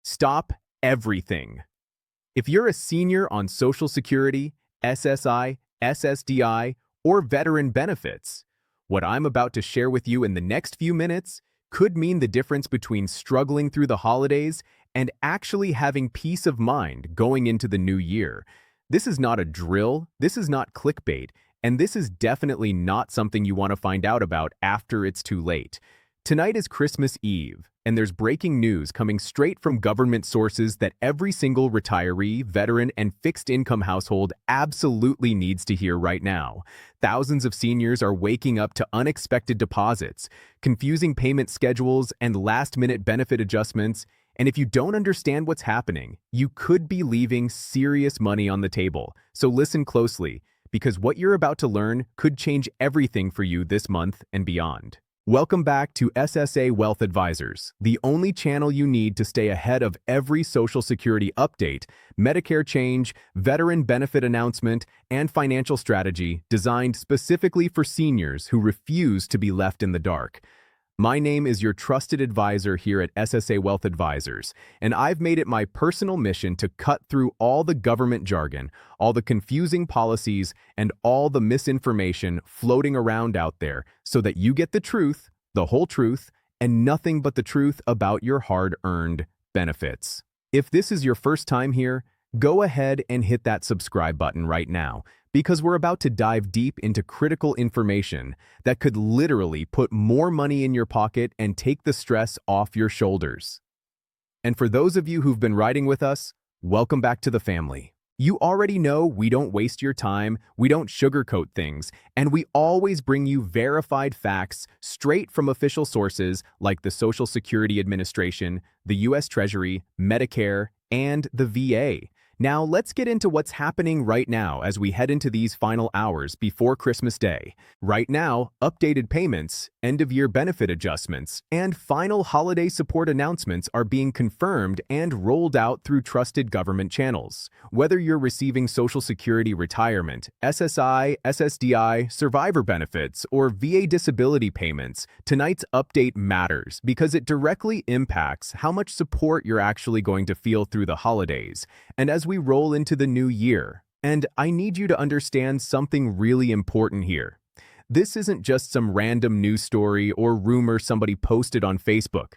Stop everything. If you're a senior on Social Security, SSI, SSDI, or veteran benefits, what I'm about to share with you in the next few minutes could mean the difference between struggling through the holidays and actually having peace of mind going into the new year. This is not a drill, this is not clickbait, and this is definitely not something you want to find out about after it's too late. Tonight is Christmas Eve, and there's breaking news coming straight from government sources that every single retiree, veteran, and fixed-income household absolutely needs to hear right now. Thousands of seniors are waking up to unexpected deposits, confusing payment schedules, and last-minute benefit adjustments. And if you don't understand what's happening, you could be leaving serious money on the table. So listen closely, because what you're about to learn could change everything for you this month and beyond. Welcome back to SSA Wealth Advisors, the only channel you need to stay ahead of every Social Security update, Medicare change, veteran benefit announcement, and financial strategy designed specifically for seniors who refuse to be left in the dark. My name is your trusted advisor here at SSA Wealth Advisors, and I've made it my personal mission to cut through all the government jargon, all the confusing policies, and all the misinformation floating around out there so that you get the truth, the whole truth, and nothing but the truth about your hard-earned benefits. If this is your first time here, go ahead and hit that subscribe button right now, because we're about to dive deep into critical information that could literally put more money in your pocket and take the stress off your shoulders. And for those of you who've been riding with us, welcome back to the family. You already know we don't waste your time, we don't sugarcoat things, and we always bring you verified facts straight from official sources like the Social Security Administration, the U.S. Treasury, Medicare, and the VA. Now, let's get into what's happening right now as we head into these final hours before Christmas Day. Right now, updated payments, end-of-year benefit adjustments, and final holiday support announcements are being confirmed and rolled out through trusted government channels. Whether you're receiving Social Security retirement, SSI, SSDI, survivor benefits, or VA disability payments, tonight's update matters because it directly impacts how much support you're actually going to feel through the holidays. And as we roll into the new year, and I need you to understand something really important here. This isn't just some random news story or rumor somebody posted on Facebook.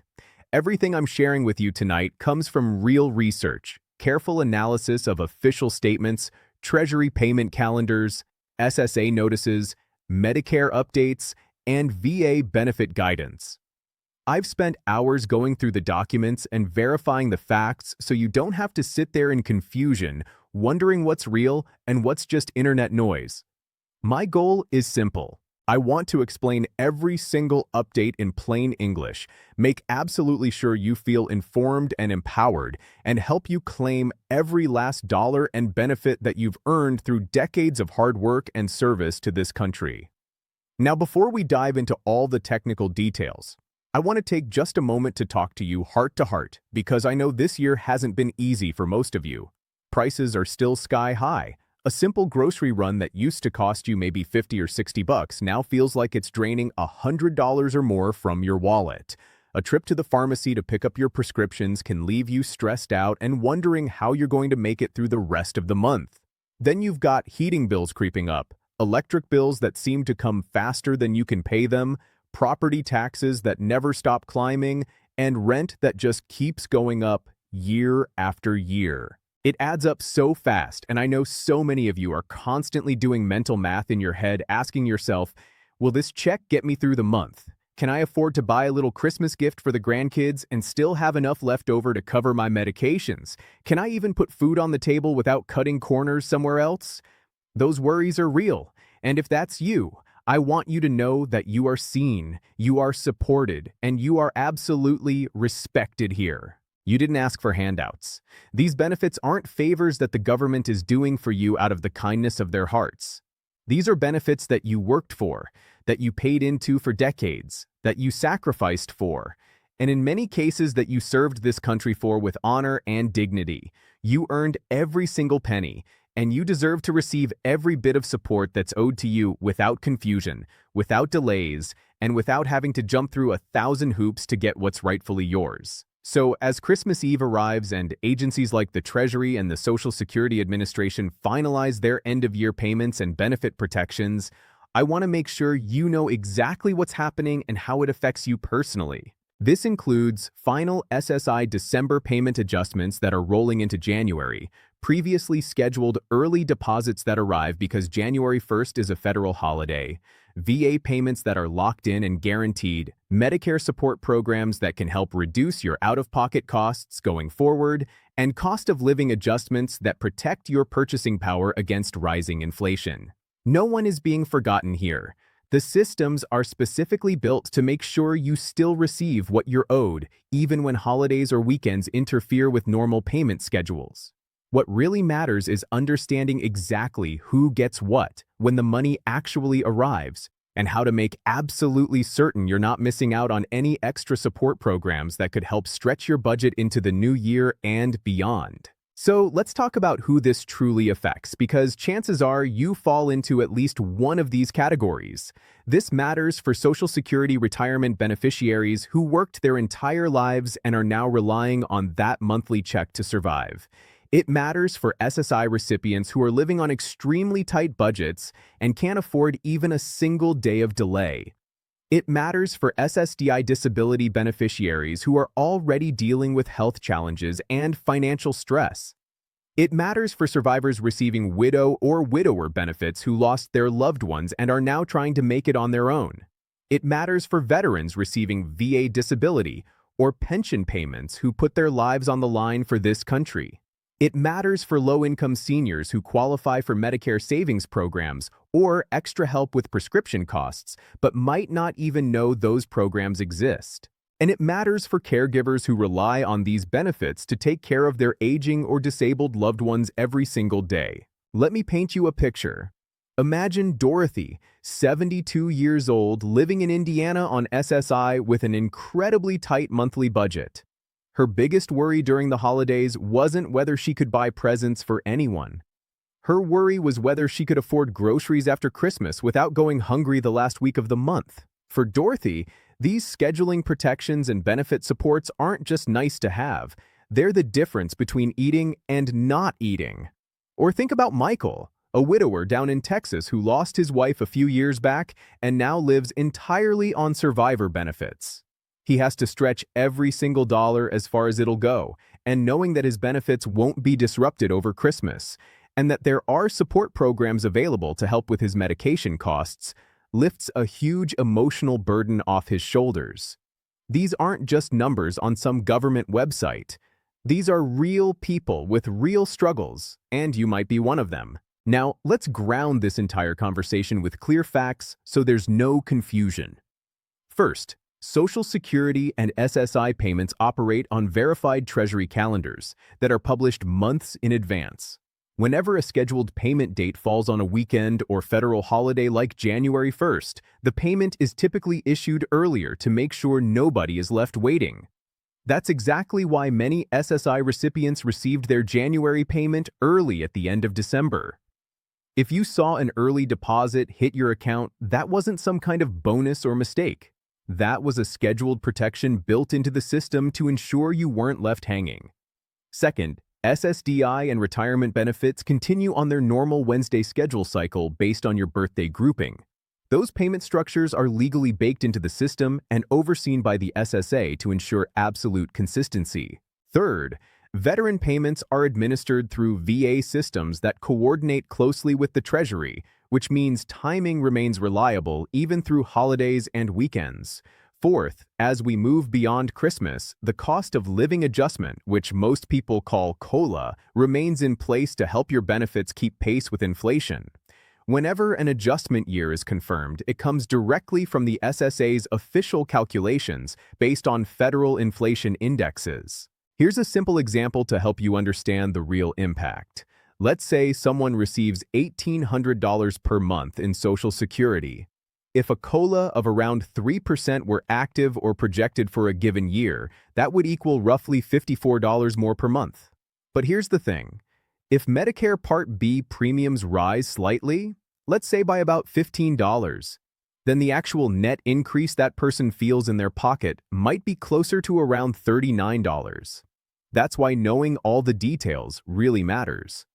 Everything I'm sharing with you tonight comes from real research, careful analysis of official statements, Treasury payment calendars, SSA notices, Medicare updates, and VA benefit guidance. I've spent hours going through the documents and verifying the facts so you don't have to sit there in confusion, wondering what's real and what's just internet noise. My goal is simple. I want to explain every single update in plain English, make absolutely sure you feel informed and empowered, and help you claim every last dollar and benefit that you've earned through decades of hard work and service to this country. Now, before we dive into all the technical details, I want to take just a moment to talk to you heart to heart because I know this year hasn't been easy for most of you. Prices are still sky high. A simple grocery run that used to cost you maybe $50 or $60 now feels like it's draining $100 or more from your wallet. A trip to the pharmacy to pick up your prescriptions can leave you stressed out and wondering how you're going to make it through the rest of the month. Then you've got heating bills creeping up, electric bills that seem to come faster than you can pay them, property taxes that never stop climbing, and rent that just keeps going up year after year. It adds up so fast, and I know so many of you are constantly doing mental math in your head, asking yourself, will this check get me through the month? Can I afford to buy a little Christmas gift for the grandkids and still have enough left over to cover my medications? Can I even put food on the table without cutting corners somewhere else? Those worries are real, and if that's you, I want you to know that you are seen, you are supported, and you are absolutely respected here. You didn't ask for handouts. These benefits aren't favors that the government is doing for you out of the kindness of their hearts. These are benefits that you worked for, that you paid into for decades, that you sacrificed for, and in many cases that you served this country for with honor and dignity. You earned every single penny, and you deserve to receive every bit of support that's owed to you without confusion, without delays, and without having to jump through 1,000 hoops to get what's rightfully yours. So, as Christmas Eve arrives and agencies like the Treasury and the Social Security Administration finalize their end-of-year payments and benefit protections, I want to make sure you know exactly what's happening and how it affects you personally. This includes final SSI December payment adjustments that are rolling into January, previously scheduled early deposits that arrive because January 1st is a federal holiday, VA payments that are locked in and guaranteed, Medicare support programs that can help reduce your out-of-pocket costs going forward, and cost of living adjustments that protect your purchasing power against rising inflation. No one is being forgotten here. The systems are specifically built to make sure you still receive what you're owed, even when holidays or weekends interfere with normal payment schedules. What really matters is understanding exactly who gets what when the money actually arrives, and how to make absolutely certain you're not missing out on any extra support programs that could help stretch your budget into the new year and beyond. So let's talk about who this truly affects, because chances are you fall into at least one of these categories. This matters for Social Security retirement beneficiaries who worked their entire lives and are now relying on that monthly check to survive. It matters for SSI recipients who are living on extremely tight budgets and can't afford even a single day of delay. It matters for SSDI disability beneficiaries who are already dealing with health challenges and financial stress. It matters for survivors receiving widow or widower benefits who lost their loved ones and are now trying to make it on their own. It matters for veterans receiving VA disability or pension payments who put their lives on the line for this country. It matters for low-income seniors who qualify for Medicare savings programs or extra help with prescription costs, but might not even know those programs exist. And it matters for caregivers who rely on these benefits to take care of their aging or disabled loved ones every single day. Let me paint you a picture. Imagine Dorothy, 72 years old, living in Indiana on SSI with an incredibly tight monthly budget. Her biggest worry during the holidays wasn't whether she could buy presents for anyone. Her worry was whether she could afford groceries after Christmas without going hungry the last week of the month. For Dorothy, these scheduling protections and benefit supports aren't just nice to have. They're the difference between eating and not eating. Or think about Michael, a widower down in Texas who lost his wife a few years back and now lives entirely on survivor benefits. He has to stretch every single dollar as far as it'll go, and knowing that his benefits won't be disrupted over Christmas, and that there are support programs available to help with his medication costs, lifts a huge emotional burden off his shoulders. These aren't just numbers on some government website. These are real people with real struggles, and you might be one of them. Now, let's ground this entire conversation with clear facts so there's no confusion. First, Social Security and SSI payments operate on verified Treasury calendars that are published months in advance. Whenever a scheduled payment date falls on a weekend or federal holiday like January 1st, the payment is typically issued earlier to make sure nobody is left waiting. That's exactly why many SSI recipients received their January payment early at the end of December. If you saw an early deposit hit your account, that wasn't some kind of bonus or mistake. That was a scheduled protection built into the system to ensure you weren't left hanging. Second, SSDI and retirement benefits continue on their normal Wednesday schedule cycle based on your birthday grouping. Those payment structures are legally baked into the system and overseen by the SSA to ensure absolute consistency. Third, veteran payments are administered through VA systems that coordinate closely with the Treasury, which means timing remains reliable even through holidays and weekends. Fourth, as we move beyond Christmas, the cost of living adjustment, which most people call COLA, remains in place to help your benefits keep pace with inflation. Whenever an adjustment year is confirmed, it comes directly from the SSA's official calculations based on federal inflation indexes. Here's a simple example to help you understand the real impact. Let's say someone receives $1,800 per month in Social Security. If a COLA of around 3% were active or projected for a given year, that would equal roughly $54 more per month. But here's the thing. If Medicare Part B premiums rise slightly, let's say by about $15, then the actual net increase that person feels in their pocket might be closer to around $39. That's why knowing all the details really matters.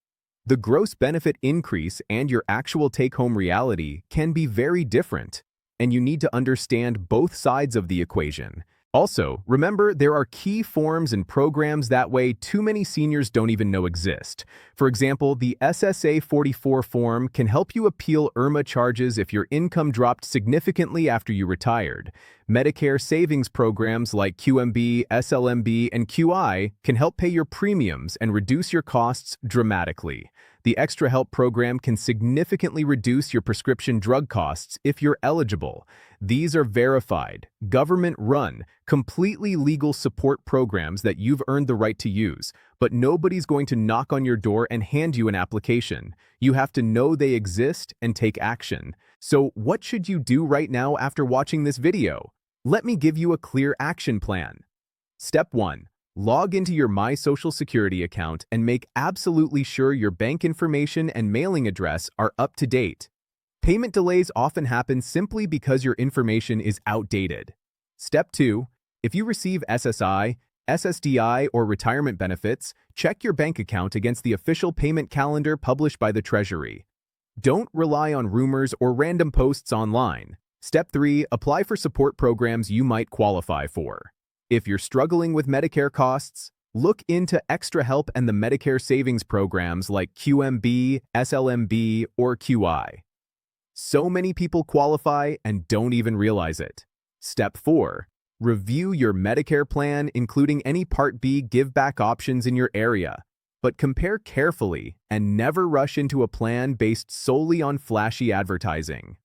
The gross benefit increase and your actual take-home reality can be very different, and you need to understand both sides of the equation. Also, remember there are key forms and programs that way too many seniors don't even know exist. For example, the SSA 44 form can help you appeal IRMA charges if your income dropped significantly after you retired. Medicare savings programs like QMB, SLMB, and QI can help pay your premiums and reduce your costs dramatically. The Extra Help program can significantly reduce your prescription drug costs if you're eligible. These are verified, government-run, completely legal support programs that you've earned the right to use, but nobody's going to knock on your door and hand you an application. You have to know they exist and take action. So what should you do right now after watching this video? Let me give you a clear action plan. Step 1. Log into your My Social Security account and make absolutely sure your bank information and mailing address are up to date. Payment delays often happen simply because your information is outdated. Step 2. If you receive SSI, SSDI, or retirement benefits, check your bank account against the official payment calendar published by the Treasury. Don't rely on rumors or random posts online. Step 3. Apply for support programs you might qualify for. If you're struggling with Medicare costs, look into Extra Help and the Medicare savings programs like QMB, SLMB, or QI. So many people qualify and don't even realize it. Step 4. Review your Medicare plan, including any Part B give-back options in your area, but compare carefully and never rush into a plan based solely on flashy advertising.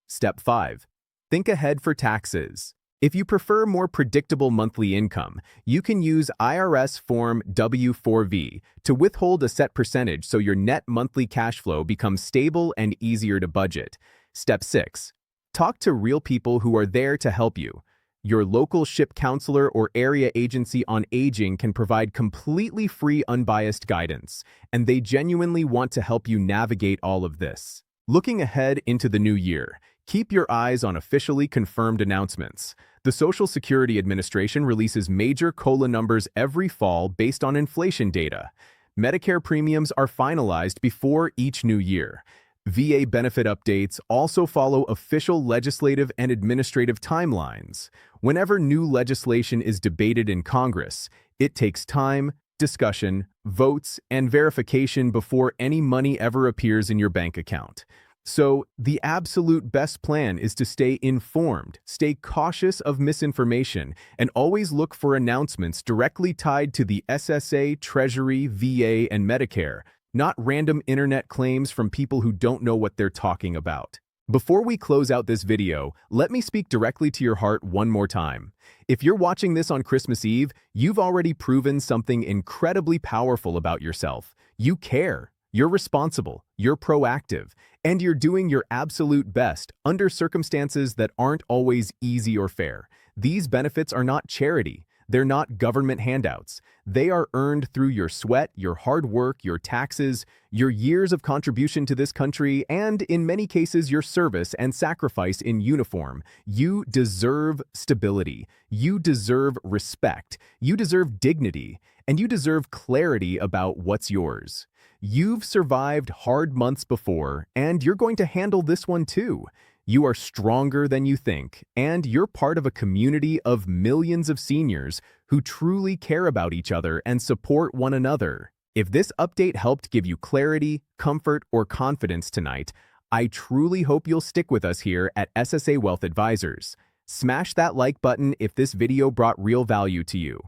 Step 5. Think ahead for taxes. If you prefer more predictable monthly income, you can use IRS Form W-4V to withhold a set percentage so your net monthly cash flow becomes stable and easier to budget. Step 6. Talk to real people who are there to help you. Your local SHIP counselor or area agency on aging can provide completely free, unbiased guidance, and they genuinely want to help you navigate all of this. Looking ahead into the new year, keep your eyes on officially confirmed announcements. The Social Security Administration releases major COLA numbers every fall based on inflation data. Medicare premiums are finalized before each new year. VA benefit updates also follow official legislative and administrative timelines. Whenever new legislation is debated in Congress, it takes time, discussion, votes, and verification before any money ever appears in your bank account. So, the absolute best plan is to stay informed, stay cautious of misinformation, and always look for announcements directly tied to the SSA, Treasury, VA, and Medicare, not random internet claims from people who don't know what they're talking about. Before we close out this video, let me speak directly to your heart one more time. If you're watching this on Christmas Eve, you've already proven something incredibly powerful about yourself. You care. You're responsible, you're proactive, and you're doing your absolute best under circumstances that aren't always easy or fair. These benefits are not charity. They're not government handouts. They are earned through your sweat, your hard work, your taxes, your years of contribution to this country, and in many cases, your service and sacrifice in uniform. You deserve stability. You deserve respect. You deserve dignity. And you deserve clarity about what's yours. You've survived hard months before, and you're going to handle this one too. You are stronger than you think, and you're part of a community of millions of seniors who truly care about each other and support one another. If this update helped give you clarity, comfort, or confidence tonight, I truly hope you'll stick with us here at SSA Wealth Advisors. Smash that like button if this video brought real value to you.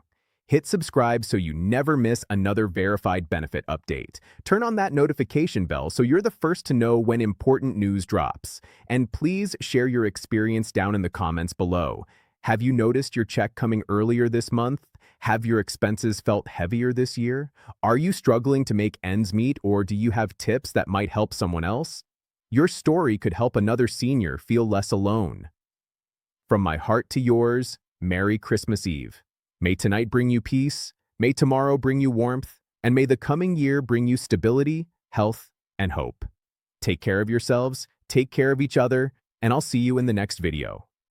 Hit subscribe so you never miss another verified benefit update. Turn on that notification bell so you're the first to know when important news drops. And please share your experience down in the comments below. Have you noticed your check coming earlier this month? Have your expenses felt heavier this year? Are you struggling to make ends meet, or do you have tips that might help someone else? Your story could help another senior feel less alone. From my heart to yours, Merry Christmas Eve. May tonight bring you peace, may tomorrow bring you warmth, and may the coming year bring you stability, health, and hope. Take care of yourselves, take care of each other, and I'll see you in the next video.